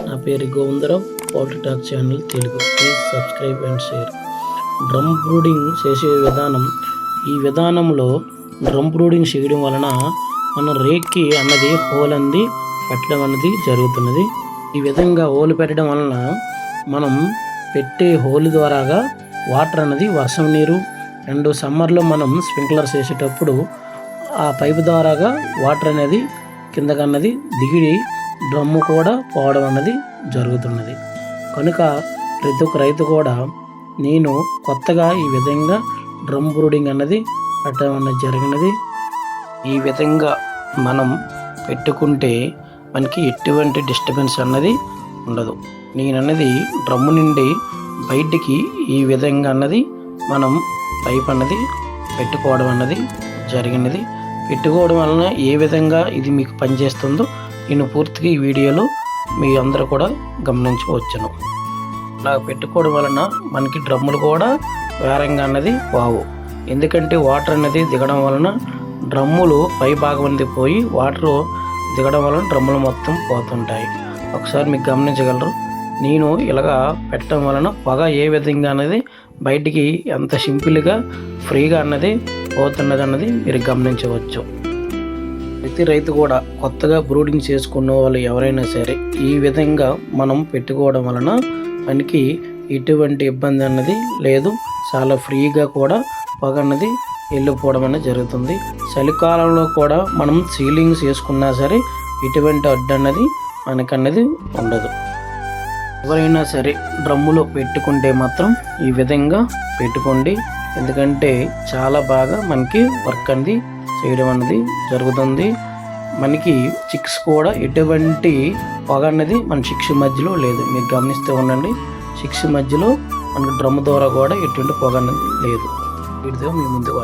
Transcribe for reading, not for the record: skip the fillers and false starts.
నా పేరు Govindarao, poultry talk channel Telugu. Please subscribe and share. Drum brooding చేసే విధానం. ఈ విధానంలో డ్రమ్ బ్రూడింగ్ చేయడం వలన మన రేక్కి అన్నది హోల్ అనేది పెట్టడం అనేది జరుగుతున్నది. ఈ విధంగా హోల్ పెట్టడం వలన మనం పెట్టే హోల్ ద్వారాగా వాటర్ అనేది వర్షం నీరు అండ్ సమ్మర్లో మనం స్ప్రింక్లర్స్ వేసేటప్పుడు ఆ పైపు ద్వారాగా వాటర్ అనేది కిందకన్నది దిగి డ్రమ్ము కూడా పోవడం అన్నది జరుగుతున్నది. కనుక ప్రతి ఒక్క రైతు కూడా నేను కొత్తగా ఈ విధంగా డ్రమ్ బ్రూడింగ్ అన్నది పెట్టడం అన్నది జరిగినది. ఈ విధంగా మనం పెట్టుకుంటే మనకి ఎటువంటి డిస్టర్బెన్స్ అన్నది ఉండదు. నేనన్నది డ్రమ్ము నుండి బయటికి ఈ విధంగా అన్నది మనం పైప్ అన్నది పెట్టుకోవడం అన్నది జరిగినది. పెట్టుకోవడం వలన ఏ విధంగా ఇది మీకు పనిచేస్తుందో నేను పూర్తిగా ఈ వీడియోలో మీ అందరూ కూడా గమనించవచ్చును. ఇలా పెట్టుకోవడం వలన మనకి డ్రమ్ములు కూడా వేరంగా అన్నది వావు. ఎందుకంటే వాటర్ అనేది దిగడం వలన డ్రమ్ములు పై భాగం అనేది పోయి వాటర్ దిగడం వలన డ్రమ్ములు మొత్తం పోతుంటాయి. ఒకసారి మీకు గమనించగలరు. నేను ఇలాగా పెట్టడం వలన పొగ ఏ విధంగా అనేది బయటికి ఎంత సింపుల్గా ఫ్రీగా అన్నది పోతున్నది అన్నది మీరు గమనించవచ్చు. ప్రతి రైతు కూడా కొత్తగా బ్రూడింగ్ చేసుకున్న వాళ్ళు ఎవరైనా సరే ఈ విధంగా మనం పెట్టుకోవడం వలన మనకి ఎటువంటి ఇబ్బంది అన్నది లేదు. చాలా ఫ్రీగా కూడా పొగ అన్నది వెళ్ళిపోవడం అనేది జరుగుతుంది. చలికాలంలో కూడా మనం సీలింగ్స్ వేసుకున్నా సరే ఎటువంటి అడ్డు అన్నది మనకన్నది ఉండదు. ఎవరైనా సరే డ్రమ్ములో పెట్టుకుంటే మాత్రం ఈ విధంగా పెట్టుకోండి. ఎందుకంటే చాలా బాగా మనకి వర్క్ అనేది చేయడం అన్నది జరుగుతుంది. మనకి చిక్స్ కూడా ఎటువంటి పొగ అన్నది మన చిక్స్ మధ్యలో లేదు. మీరు గమనిస్తూ ఉండండి, చిక్స్ మధ్యలో మనకి డ్రమ్ ద్వారా కూడా ఎటువంటి పొగ అన్నది లేదు. వీటితో మీ ముందుకు